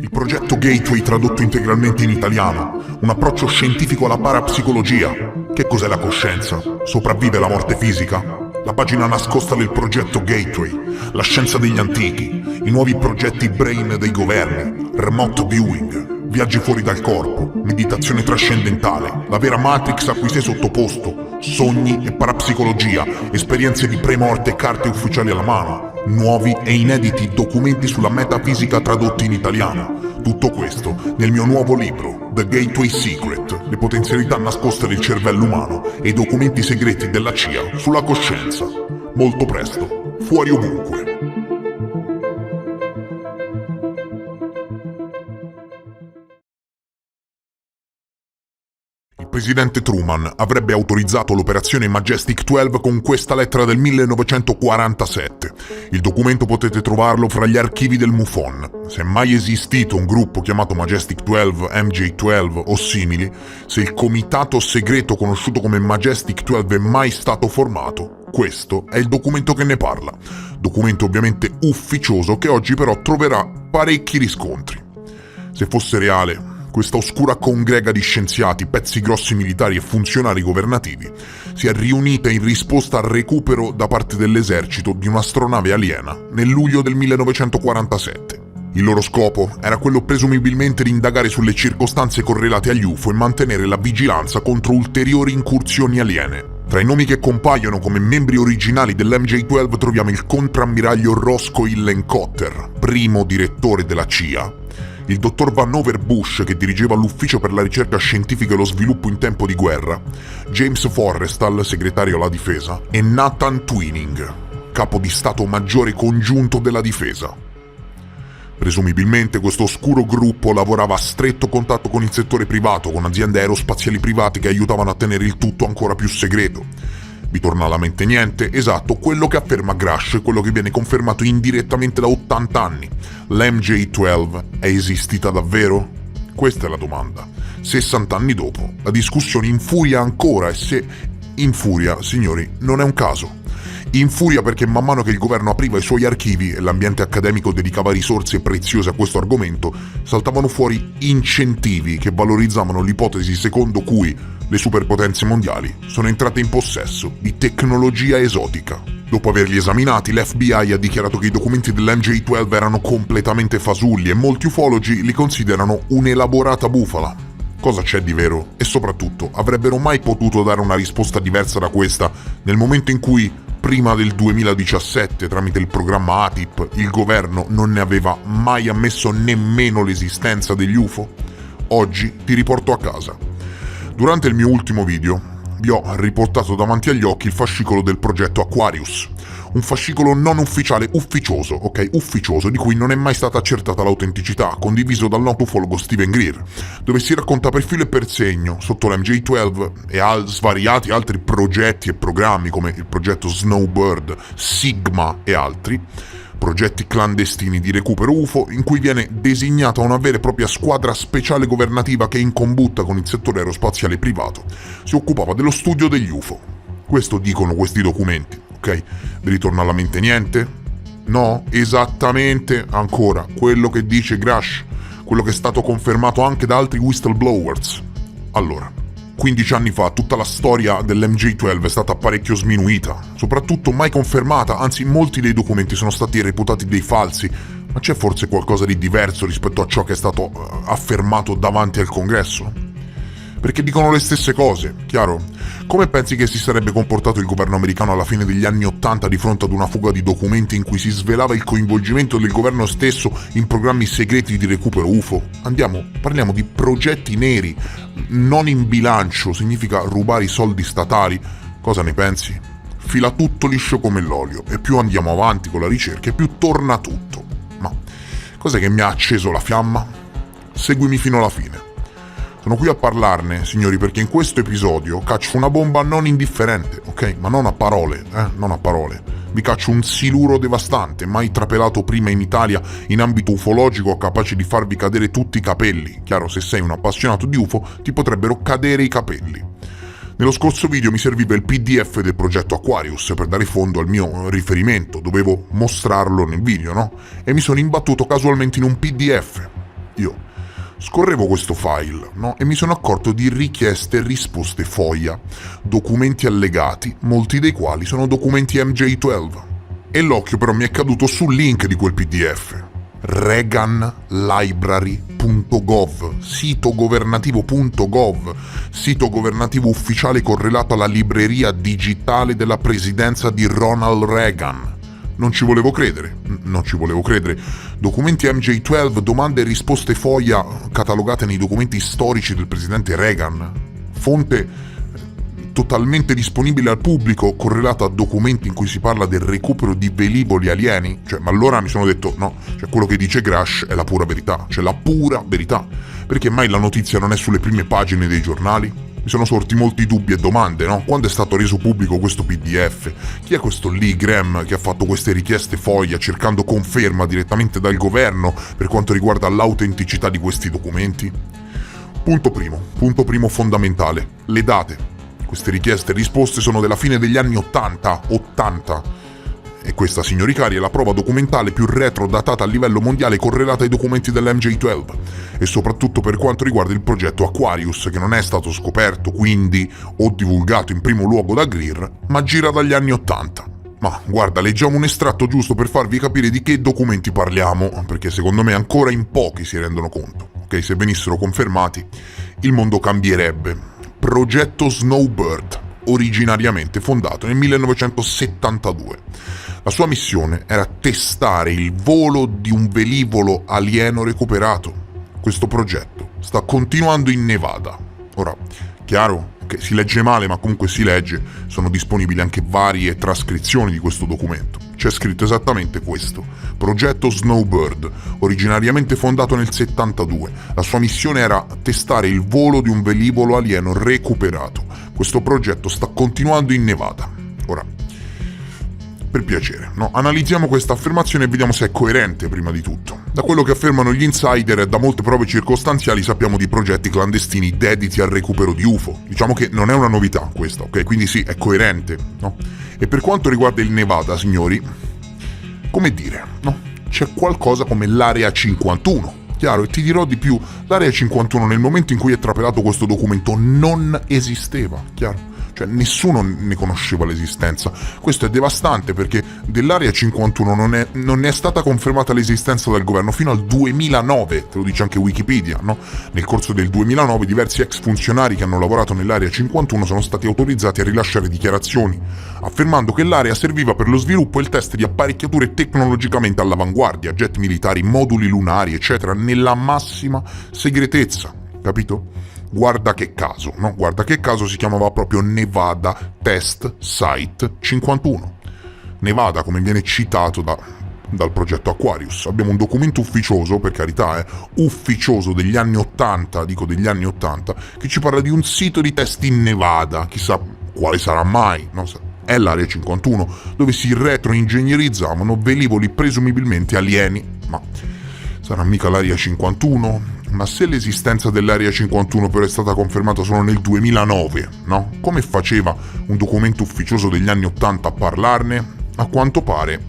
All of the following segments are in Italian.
Il progetto Gateway tradotto integralmente in italiano, un approccio scientifico alla parapsicologia. Che cos'è la coscienza? Sopravvive la morte fisica? La pagina nascosta del progetto Gateway, la scienza degli antichi, i nuovi progetti brain dei governi, remote viewing, viaggi fuori dal corpo, meditazione trascendentale, la vera Matrix a cui sei sottoposto, sogni e parapsicologia, esperienze di pre-morte e carte ufficiali alla mano, nuovi e inediti documenti sulla metafisica tradotti in italiano. Tutto questo nel mio nuovo libro, The Gateway Secret, le potenzialità nascoste del cervello umano e i documenti segreti della CIA sulla coscienza. Molto presto, fuori ovunque. Il presidente Truman avrebbe autorizzato l'operazione Majestic 12 con questa lettera del 1947. Il documento potete trovarlo fra gli archivi del MUFON. Se è mai esistito un gruppo chiamato Majestic 12, MJ12 o simili, se il comitato segreto conosciuto come Majestic 12 è mai stato formato, questo è il documento che ne parla. Documento ovviamente ufficioso che oggi però troverà parecchi riscontri. Se fosse reale, questa oscura congrega di scienziati, pezzi grossi militari e funzionari governativi si è riunita in risposta al recupero da parte dell'esercito di un'astronave aliena nel luglio del 1947. Il loro scopo era quello presumibilmente di indagare sulle circostanze correlate agli UFO e mantenere la vigilanza contro ulteriori incursioni aliene. Tra i nomi che compaiono come membri originali dell'MJ12 troviamo il contrammiraglio Roscoe Hillenkotter, primo direttore della CIA, il dottor Vannevar Bush, che dirigeva l'Ufficio per la ricerca scientifica e lo sviluppo in tempo di guerra, James Forrestal, segretario alla difesa, e Nathan Twining, capo di Stato Maggiore Congiunto della Difesa. Presumibilmente questo oscuro gruppo lavorava a stretto contatto con il settore privato, con aziende aerospaziali private che aiutavano a tenere il tutto ancora più segreto. Vi torna alla mente niente? Esatto, quello che afferma Grush è quello che viene confermato indirettamente da 80 anni. L'MJ12 è esistita davvero? Questa è la domanda. 60 anni dopo, la discussione infuria ancora e se infuria, signori, non è un caso. Infuria perché man mano che il governo apriva i suoi archivi e l'ambiente accademico dedicava risorse preziose a questo argomento, saltavano fuori incentivi che valorizzavano l'ipotesi secondo cui le superpotenze mondiali sono entrate in possesso di tecnologia esotica. Dopo averli esaminati, l'FBI ha dichiarato che i documenti dell'MJ12 erano completamente fasulli e molti ufologi li considerano un'elaborata bufala. Cosa c'è di vero? E soprattutto, avrebbero mai potuto dare una risposta diversa da questa nel momento in cui, prima del 2017, tramite il programma ATIP, il governo non ne aveva mai ammesso nemmeno l'esistenza degli UFO? Oggi ti riporto a casa. Durante il mio ultimo video vi ho riportato davanti agli occhi il fascicolo del progetto Aquarius, un fascicolo non ufficiale, ufficioso, ok? Ufficioso, di cui non è mai stata accertata l'autenticità, condiviso dal noto ufologo Steven Greer, dove si racconta per filo e per segno, sotto l'MJ12 e svariati altri progetti e programmi come il progetto Snowbird, Sigma e altri, progetti clandestini di recupero UFO in cui viene designata una vera e propria squadra speciale governativa che in combutta con il settore aerospaziale privato si occupava dello studio degli UFO. Questo dicono questi documenti, ok? Vi ritorna alla mente niente? No? Esattamente ancora quello che dice Grush, quello che è stato confermato anche da altri whistleblowers. Allora, 15 anni fa tutta la storia dell'MJ12 è stata parecchio sminuita, soprattutto mai confermata, anzi molti dei documenti sono stati reputati dei falsi, ma c'è forse qualcosa di diverso rispetto a ciò che è stato affermato davanti al Congresso? Perché dicono le stesse cose, chiaro? Come pensi che si sarebbe comportato il governo americano alla fine degli anni '80 di fronte ad una fuga di documenti in cui si svelava il coinvolgimento del governo stesso in programmi segreti di recupero UFO? Parliamo di progetti neri, non in bilancio, significa rubare i soldi statali. Cosa ne pensi? Fila tutto liscio come l'olio e più andiamo avanti con la ricerca e più torna tutto. Ma cos'è che mi ha acceso la fiamma? Seguimi fino alla fine. Sono qui a parlarne, signori, perché in questo episodio caccio una bomba non indifferente, ok? Ma non a parole, non a parole. Vi caccio un siluro devastante, mai trapelato prima in Italia in ambito ufologico, capace di farvi cadere tutti i capelli. Chiaro, se sei un appassionato di UFO, ti potrebbero cadere i capelli. Nello scorso video mi serviva il PDF del progetto Aquarius per dare fondo al mio riferimento, dovevo mostrarlo nel video, no? E mi sono imbattuto casualmente in un PDF. io scorrevo questo file, no? E mi sono accorto di richieste e risposte FOIA, documenti allegati, molti dei quali sono documenti MJ12. E l'occhio però mi è caduto sul link di quel PDF. reganlibrary.gov, sito governativo.gov, sito governativo ufficiale correlato alla libreria digitale della presidenza di Ronald Reagan. Non ci volevo credere. Documenti MJ12, domande e risposte FOIA catalogate nei documenti storici del presidente Reagan. Fonte totalmente disponibile al pubblico, correlata a documenti in cui si parla del recupero di velivoli alieni. Ma allora mi sono detto, no, quello che dice Grush è la pura verità, la pura verità. Perché mai la notizia non è sulle prime pagine dei giornali? Mi sono sorti molti dubbi e domande, no? Quando è stato reso pubblico questo PDF? Chi è questo Lee Graham che ha fatto queste richieste FOIA cercando conferma direttamente dal governo per quanto riguarda l'autenticità di questi documenti? Punto primo fondamentale, le date. Queste richieste e risposte sono della fine degli anni 80. E questa, signori cari, è la prova documentale più retrodatata a livello mondiale correlata ai documenti dell'MJ12, e soprattutto per quanto riguarda il progetto Aquarius, che non è stato scoperto quindi o divulgato in primo luogo da Greer, ma gira dagli anni 80. Ma guarda, leggiamo un estratto giusto per farvi capire di che documenti parliamo, perché secondo me ancora in pochi si rendono conto. Ok, se venissero confermati, il mondo cambierebbe. Progetto Snowbird, originariamente fondato nel 1972. La sua missione era testare il volo di un velivolo alieno recuperato. Questo progetto sta continuando in Nevada. Ora, chiaro che si legge male, ma comunque si legge, sono disponibili anche varie trascrizioni di questo documento. C'è scritto esattamente questo: Progetto Snowbird, originariamente fondato nel 72. La sua missione era testare il volo di un velivolo alieno recuperato. Questo progetto sta continuando in Nevada. Ora, per piacere, no? Analizziamo questa affermazione e vediamo se è coerente prima di tutto. Da quello che affermano gli insider e da molte prove circostanziali sappiamo di progetti clandestini dediti al recupero di UFO. Diciamo che non è una novità questa, ok? Quindi sì, è coerente, no? E per quanto riguarda il Nevada, signori, come dire, no? C'è qualcosa come l'Area 51. Chiaro, e ti dirò di più, l'Area 51 nel momento in cui è trapelato questo documento non esisteva, chiaro? Nessuno ne conosceva l'esistenza. Questo è devastante perché dell'Area 51 non è stata confermata l'esistenza dal governo fino al 2009, te lo dice anche Wikipedia, no? Nel corso del 2009 diversi ex funzionari che hanno lavorato nell'Area 51 sono stati autorizzati a rilasciare dichiarazioni, affermando che l'area serviva per lo sviluppo e il test di apparecchiature tecnologicamente all'avanguardia, jet militari, moduli lunari, eccetera, nella massima segretezza, capito? Guarda che caso, no? Guarda che caso si chiamava proprio Nevada Test Site 51. Nevada, come viene citato dal progetto Aquarius. Abbiamo un documento ufficioso, per carità, ufficioso degli anni 80, dico degli anni 80, che ci parla di un sito di test in Nevada, chissà quale sarà mai, no? È l'Area 51, dove si retroingegnerizzavano velivoli presumibilmente alieni, ma sarà mica l'Area 51? Ma se l'esistenza dell'Area 51 però è stata confermata solo nel 2009, no? Come faceva un documento ufficioso degli anni 80 a parlarne? A quanto pare,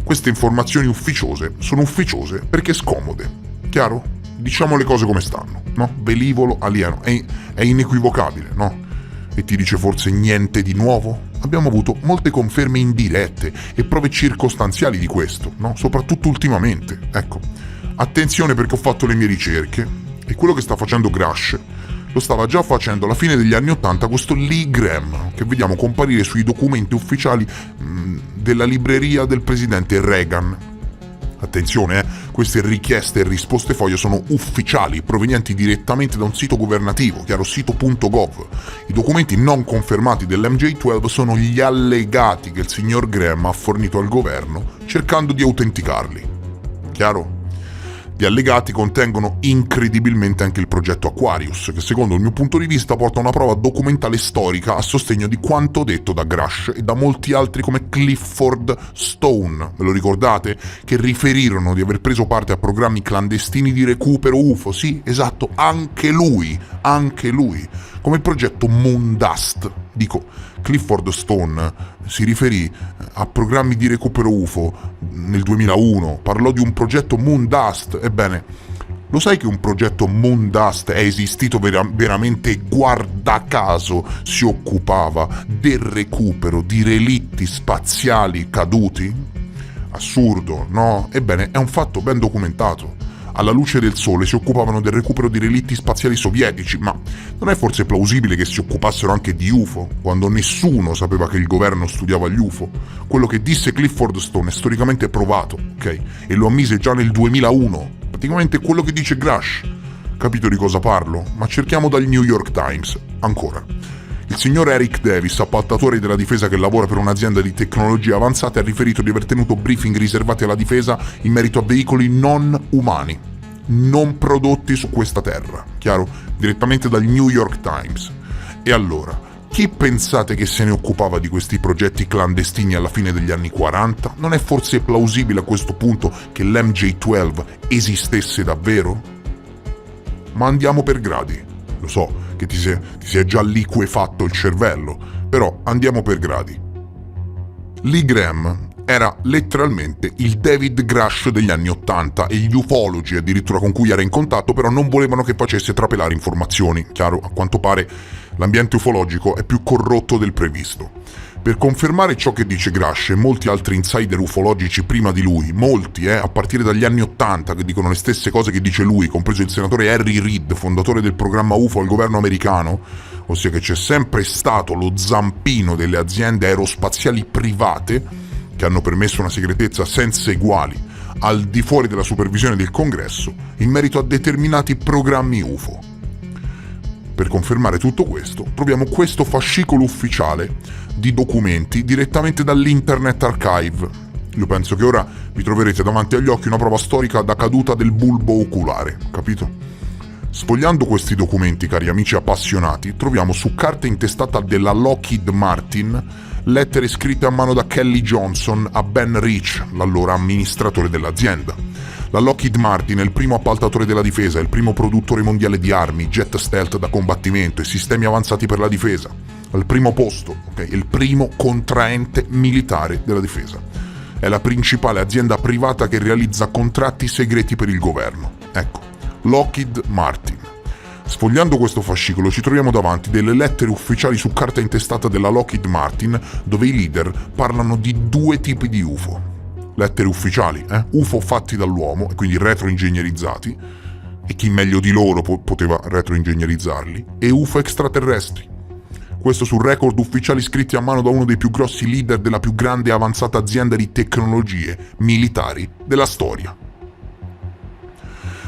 queste informazioni ufficiose sono ufficiose perché scomode. Chiaro? Diciamo le cose come stanno, no? Velivolo alieno, è inequivocabile, no? E ti dice forse niente di nuovo? Abbiamo avuto molte conferme indirette e prove circostanziali di questo, no? Soprattutto ultimamente, ecco. Attenzione perché ho fatto le mie ricerche e quello che sta facendo Grush lo stava già facendo alla fine degli anni 80 questo Lee Graham, che vediamo comparire sui documenti ufficiali della libreria del presidente Reagan. Attenzione, queste richieste e risposte FOIA sono ufficiali, provenienti direttamente da un sito governativo, chiaro, sito.gov. I documenti non confermati dell'MJ12 sono gli allegati che il signor Graham ha fornito al governo cercando di autenticarli. Chiaro? Gli allegati contengono incredibilmente anche il progetto Aquarius, che secondo il mio punto di vista porta una prova documentale storica a sostegno di quanto detto da Grush e da molti altri come Clifford Stone, ve lo ricordate? Che riferirono di aver preso parte a programmi clandestini di recupero UFO, sì, esatto, anche lui, come il progetto Moondust. Dico, Clifford Stone si riferì a programmi di recupero UFO nel 2001, parlò di un progetto Moondust. Ebbene, Lo sai che un progetto Moondust è esistito veramente e guarda caso si occupava del recupero di relitti spaziali caduti? Assurdo, no? Ebbene, è un fatto ben documentato. Alla luce del sole si occupavano del recupero di relitti spaziali sovietici, ma non è forse plausibile che si occupassero anche di UFO, quando nessuno sapeva che il governo studiava gli UFO? Quello che disse Clifford Stone è storicamente provato, ok? E lo ammise già nel 2001, praticamente quello che dice Grush. Capito di cosa parlo? Ma cerchiamo dal New York Times, ancora. Il signor Eric Davis, appaltatore della difesa che lavora per un'azienda di tecnologie avanzate, ha riferito di aver tenuto briefing riservati alla difesa in merito a veicoli non umani, non prodotti su questa terra. Chiaro? Direttamente dal New York Times. E allora, chi pensate che se ne occupava di questi progetti clandestini alla fine degli anni 40? Non è forse plausibile a questo punto che l'MJ-12 esistesse davvero? Ma andiamo per gradi. Lo so che ti si è già liquefatto il cervello, però andiamo per gradi. Lee Graham era letteralmente il David Grush degli anni 80 e gli ufologi addirittura con cui era in contatto però non volevano che facesse trapelare informazioni. Chiaro, a quanto pare l'ambiente ufologico è più corrotto del previsto. Per confermare ciò che dice Grush e molti altri insider ufologici prima di lui, molti, a partire dagli anni 80, che dicono le stesse cose che dice lui, compreso il senatore Harry Reid, fondatore del programma UFO al governo americano, ossia che c'è sempre stato lo zampino delle aziende aerospaziali private che hanno permesso una segretezza senza eguali al di fuori della supervisione del Congresso in merito a determinati programmi UFO. Per confermare tutto questo, troviamo questo fascicolo ufficiale di documenti direttamente dall'Internet Archive. Io penso che ora vi troverete davanti agli occhi una prova storica da caduta del bulbo oculare, capito? Sfogliando questi documenti, cari amici appassionati, troviamo su carta intestata della Lockheed Martin lettere scritte a mano da Kelly Johnson a Ben Rich, l'allora amministratore dell'azienda. La Lockheed Martin è il primo appaltatore della difesa, è il primo produttore mondiale di armi, jet stealth da combattimento e sistemi avanzati per la difesa. Al primo posto, ok? Il primo contraente militare della difesa. È la principale azienda privata che realizza contratti segreti per il governo. Ecco, Lockheed Martin. Sfogliando questo fascicolo ci troviamo davanti delle lettere ufficiali su carta intestata della Lockheed Martin dove i leader parlano di due tipi di UFO. Lettere ufficiali, UFO fatti dall'uomo e quindi retroingegnerizzati, e chi meglio di loro poteva retroingegnerizzarli, e UFO extraterrestri. Questo su record ufficiali scritti a mano da uno dei più grossi leader della più grande e avanzata azienda di tecnologie militari della storia.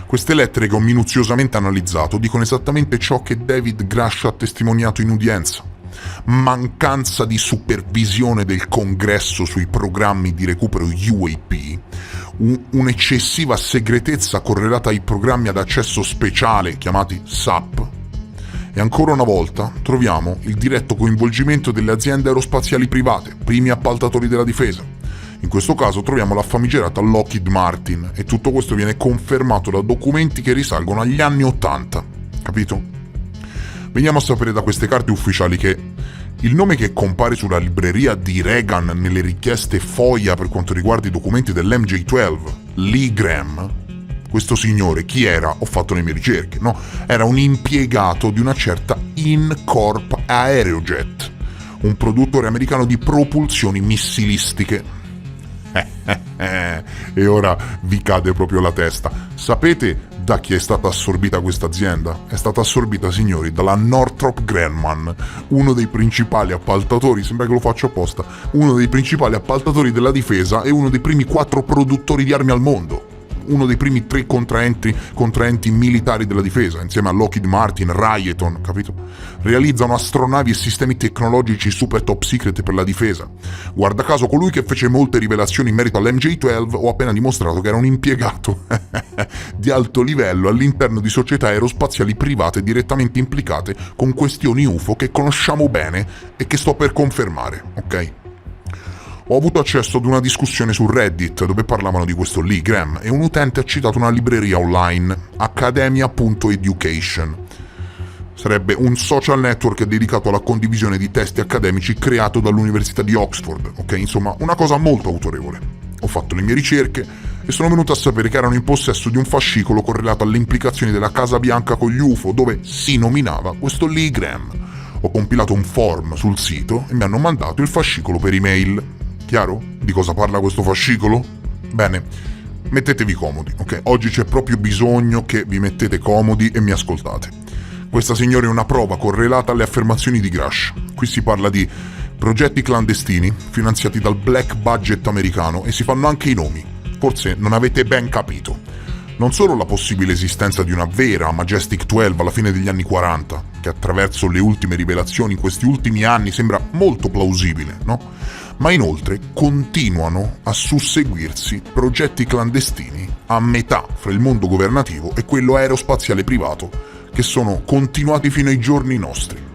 Queste lettere che ho minuziosamente analizzato dicono esattamente ciò che David Grush ha testimoniato in udienza. Mancanza di supervisione del Congresso sui programmi di recupero UAP, un'eccessiva segretezza correlata ai programmi ad accesso speciale chiamati SAP, e ancora una volta troviamo il diretto coinvolgimento delle aziende aerospaziali private, primi appaltatori della difesa. In questo caso troviamo la famigerata Lockheed Martin e tutto questo viene confermato da documenti che risalgono agli anni 80, capito? Veniamo a sapere da queste carte ufficiali che il nome che compare sulla libreria di Reagan nelle richieste FOIA per quanto riguarda i documenti dell'MJ-12, Lee Graham, questo signore chi era? Ho fatto le mie ricerche, no? Era un impiegato di una certa InCorp Aerojet, un produttore americano di propulsioni missilistiche. E ora vi cade proprio la testa. Sapete da chi è stata assorbita questa azienda? È stata assorbita, signori, dalla Northrop Grumman, uno dei principali appaltatori, sembra che lo faccio apposta, uno dei principali appaltatori della difesa e uno dei primi 4 produttori di armi al mondo. Uno dei primi 3 contraenti militari della difesa, insieme a Lockheed Martin, Raytheon, capito? Realizzano astronavi e sistemi tecnologici super top secret per la difesa. Guarda caso, colui che fece molte rivelazioni in merito all'MJ-12 ho appena dimostrato che era un impiegato di alto livello all'interno di società aerospaziali private direttamente implicate con questioni UFO che conosciamo bene e che sto per confermare, ok? Ho avuto accesso ad una discussione su Reddit dove parlavano di questo Lee Graham e un utente ha citato una libreria online, academia.education. Sarebbe un social network dedicato alla condivisione di testi accademici creato dall'Università di Oxford, ok? Insomma, una cosa molto autorevole. Ho fatto le mie ricerche e sono venuto a sapere che erano in possesso di un fascicolo correlato alle implicazioni della Casa Bianca con gli UFO, dove si nominava questo Lee Graham. Ho compilato un form sul sito e mi hanno mandato il fascicolo per email. Chiaro? Di cosa parla questo fascicolo? Bene, mettetevi comodi, ok? Oggi c'è proprio bisogno che vi mettete comodi e mi ascoltate. Questa, signore, è una prova correlata alle affermazioni di Grush. Qui si parla di progetti clandestini finanziati dal black budget americano e si fanno anche i nomi. Forse non avete ben capito. Non solo la possibile esistenza di una vera Majestic 12 alla fine degli anni 40, che attraverso le ultime rivelazioni in questi ultimi anni sembra molto plausibile, no? Ma inoltre continuano a susseguirsi progetti clandestini a metà fra il mondo governativo e quello aerospaziale privato, che sono continuati fino ai giorni nostri.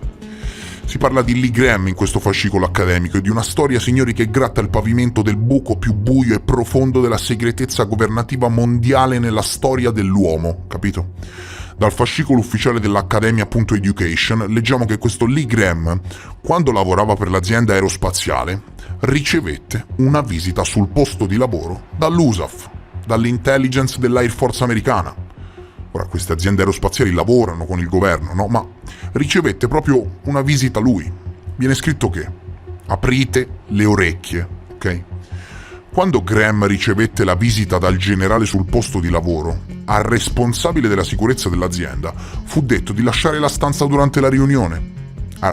Si parla di Lee Graham in questo fascicolo accademico e di una storia, signori, che gratta il pavimento del buco più buio e profondo della segretezza governativa mondiale nella storia dell'uomo, capito? Dal fascicolo ufficiale dell'Academia.Education leggiamo che questo Lee Graham, quando lavorava per l'azienda aerospaziale, ricevette una visita sul posto di lavoro dall'USAF, dall'intelligence dell'Air Force americana. Ora, queste aziende aerospaziali lavorano con il governo, no? Ma ricevette proprio una visita lui. Viene scritto che aprite le orecchie, ok? Quando Graham ricevette la visita dal generale sul posto di lavoro, al responsabile della sicurezza dell'azienda fu detto di lasciare la stanza durante la riunione.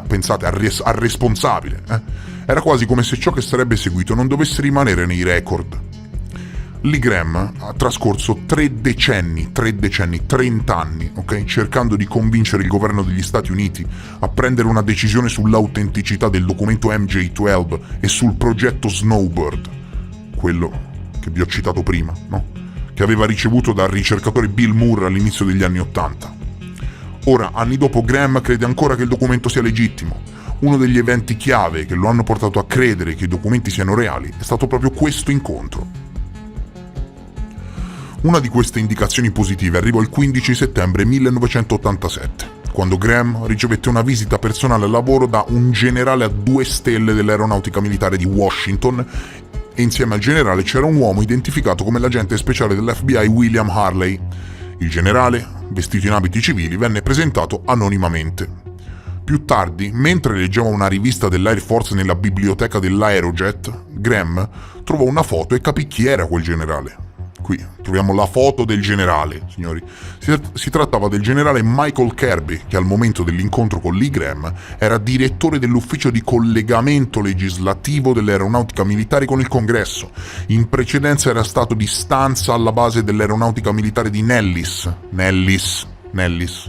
Pensate, al responsabile, Era quasi come se ciò che sarebbe seguito non dovesse rimanere nei record. Lee Graham ha trascorso 3 decenni, 30 anni, ok? Cercando di convincere il governo degli Stati Uniti a prendere una decisione sull'autenticità del documento MJ-12 e sul progetto Snowbird, quello che vi ho citato prima, no? Che aveva ricevuto dal ricercatore Bill Moore all'inizio degli anni '80. Ora, anni dopo, Graham crede ancora che il documento sia legittimo. Uno degli eventi chiave che lo hanno portato a credere che i documenti siano reali è stato proprio questo incontro. Una di queste indicazioni positive arrivò il 15 settembre 1987, quando Graham ricevette una visita personale al lavoro da un generale a 2 stelle dell'aeronautica militare di Washington e insieme al generale c'era un uomo identificato come l'agente speciale dell'FBI William Harley. Il generale, vestito in abiti civili, venne presentato anonimamente. Più tardi, mentre leggeva una rivista dell'Air Force nella biblioteca dell'Aerojet, Graham trovò una foto e capì chi era quel generale. Qui troviamo la foto del generale, signori. Si trattava del generale Michael Kirby, che al momento dell'incontro con Lee Graham era direttore dell'ufficio di collegamento legislativo dell'aeronautica militare con il Congresso. In precedenza era stato di stanza alla base dell'aeronautica militare di Nellis,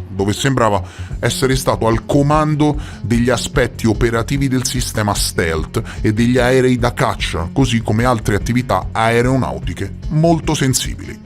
dove sembrava essere stato al comando degli aspetti operativi del sistema stealth e degli aerei da caccia, così come altre attività aeronautiche molto sensibili.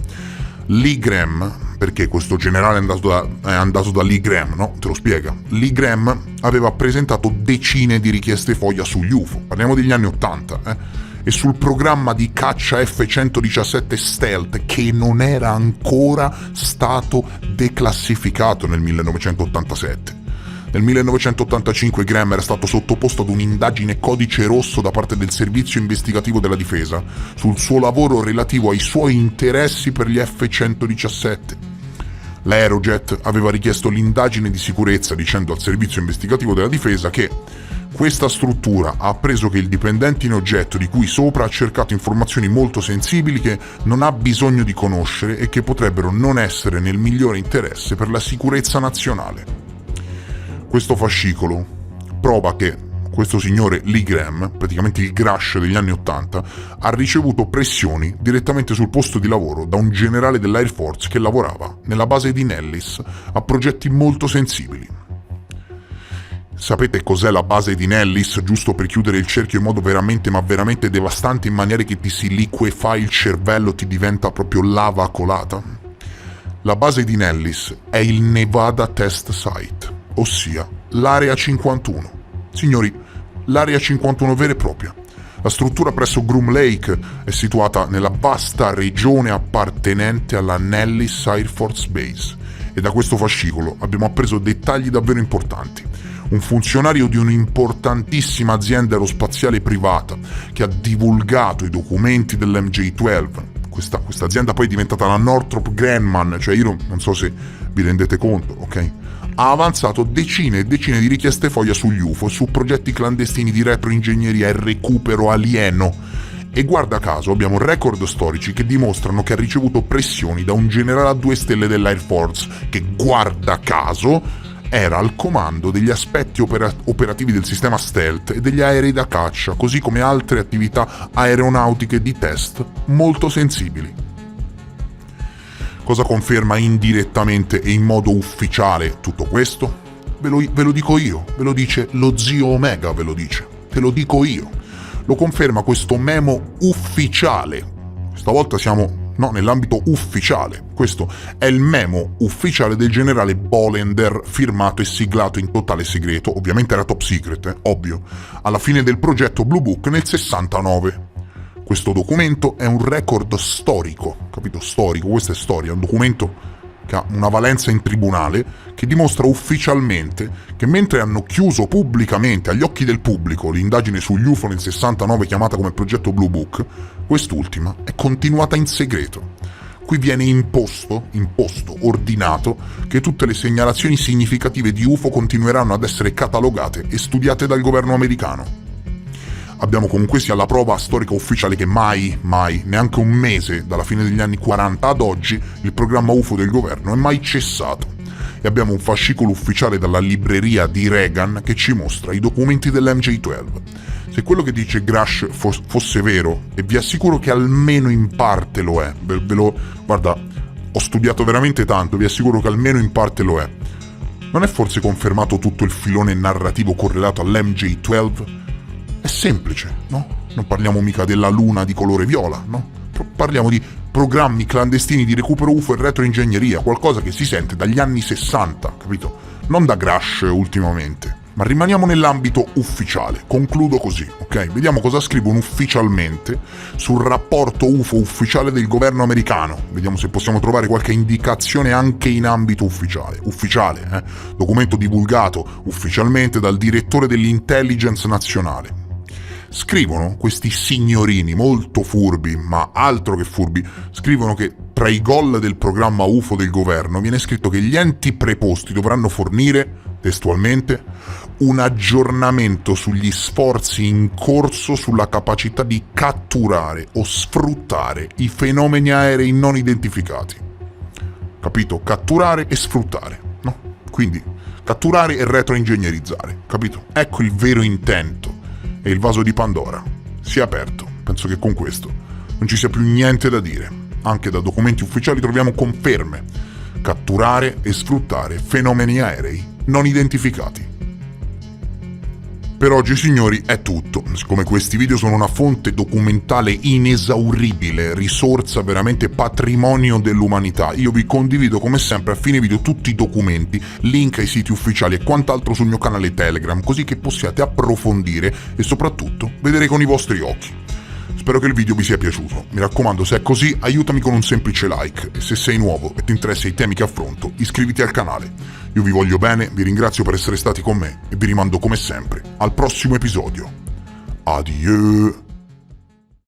Lee Graham, perché questo generale è andato da Lee Graham, no? Te lo spiega. Lee Graham aveva presentato decine di richieste foglia sugli UFO, parliamo degli anni '80, e sul programma di caccia F-117 Stealth, che non era ancora stato declassificato nel 1987. Nel 1985 Graham era stato sottoposto ad un'indagine codice rosso da parte del servizio investigativo della difesa sul suo lavoro relativo ai suoi interessi per gli F-117. L'Aerojet aveva richiesto l'indagine di sicurezza dicendo al servizio investigativo della difesa che questa struttura ha appreso che il dipendente in oggetto di cui sopra ha cercato informazioni molto sensibili che non ha bisogno di conoscere e che potrebbero non essere nel migliore interesse per la sicurezza nazionale. Questo fascicolo prova che questo signore Lee Graham, praticamente il Grush degli anni '80, ha ricevuto pressioni direttamente sul posto di lavoro da un generale dell'Air Force che lavorava nella base di Nellis a progetti molto sensibili. Sapete cos'è la base di Nellis, giusto per chiudere il cerchio in modo veramente ma veramente devastante, in maniera che ti si liquefà il cervello, ti diventa proprio lava colata? La base di Nellis è il Nevada Test Site, ossia l'Area 51. Signori, l'Area 51 vera e propria. La struttura presso Groom Lake è situata nella vasta regione appartenente alla Nellis Air Force Base e da questo fascicolo abbiamo appreso dettagli davvero importanti. Un funzionario di un'importantissima azienda aerospaziale privata che ha divulgato i documenti dell'MJ-12, questa azienda poi è diventata la Northrop Grumman, cioè io non so se vi rendete conto, ok? Ha avanzato decine e decine di richieste FOIA sugli UFO, su progetti clandestini di retroingegneria e recupero alieno. E guarda caso abbiamo record storici che dimostrano che ha ricevuto pressioni da un generale a 2 stelle dell'Air Force, che guarda caso era al comando degli aspetti operativi del sistema stealth e degli aerei da caccia, così come altre attività aeronautiche di test molto sensibili. Cosa conferma indirettamente e in modo ufficiale tutto questo? Ve lo dico io, ve lo dice lo zio Omega, ve lo dice, te lo dico io. Lo conferma questo memo ufficiale. Stavolta siamo nell'ambito ufficiale. Questo è il memo ufficiale del generale Bolender, firmato e siglato in totale segreto, ovviamente era top secret, ovvio, alla fine del progetto Blue Book nel 69. Questo documento è un record storico, capito? Storico, questa è storia, è un documento che ha una valenza in tribunale, che dimostra ufficialmente che mentre hanno chiuso pubblicamente, agli occhi del pubblico, l'indagine sugli UFO nel 69 chiamata come progetto Blue Book, quest'ultima è continuata in segreto. Qui viene imposto, ordinato, che tutte le segnalazioni significative di UFO continueranno ad essere catalogate e studiate dal governo americano. Abbiamo comunque sia la prova storica ufficiale che mai, neanche un mese dalla fine degli anni 40 ad oggi, il programma UFO del governo è mai cessato. E abbiamo un fascicolo ufficiale dalla libreria di Reagan che ci mostra i documenti dell'MJ-12. Se quello che dice Grush fosse vero, e vi assicuro che almeno in parte lo è, guarda, ho studiato veramente tanto, vi assicuro che almeno in parte lo è. Non è forse confermato tutto il filone narrativo correlato all'MJ-12? È semplice, no? Non parliamo mica della luna di colore viola, no? Parliamo di programmi clandestini di recupero UFO e retroingegneria, qualcosa che si sente dagli anni 60, capito? Non da Grush ultimamente. Ma rimaniamo nell'ambito ufficiale, concludo così, ok? Vediamo cosa scrivono ufficialmente sul rapporto UFO ufficiale del governo americano. Vediamo se possiamo trovare qualche indicazione anche in ambito ufficiale. Documento divulgato ufficialmente dal direttore dell'intelligence nazionale. Scrivono questi signorini molto furbi, ma altro che furbi, scrivono che tra i goal del programma UFO del governo viene scritto che gli enti preposti dovranno fornire, testualmente, un aggiornamento sugli sforzi in corso sulla capacità di catturare o sfruttare i fenomeni aerei non identificati. Capito? Catturare e sfruttare, no? Quindi catturare e retroingegnerizzare, capito? Ecco il vero intento. E il vaso di Pandora si è aperto. Penso che con questo non ci sia più niente da dire. Anche da documenti ufficiali troviamo conferme. Catturare e sfruttare fenomeni aerei non identificati. Per oggi, signori, è tutto. Siccome questi video sono una fonte documentale inesauribile, risorsa veramente patrimonio dell'umanità, io vi condivido come sempre a fine video tutti i documenti, link ai siti ufficiali e quant'altro sul mio canale Telegram, così che possiate approfondire e soprattutto vedere con i vostri occhi. Spero che il video vi sia piaciuto. Mi raccomando, se è così, aiutami con un semplice like. E se sei nuovo e ti interessano i temi che affronto, iscriviti al canale. Io vi voglio bene, vi ringrazio per essere stati con me e vi rimando come sempre al prossimo episodio. Adieu!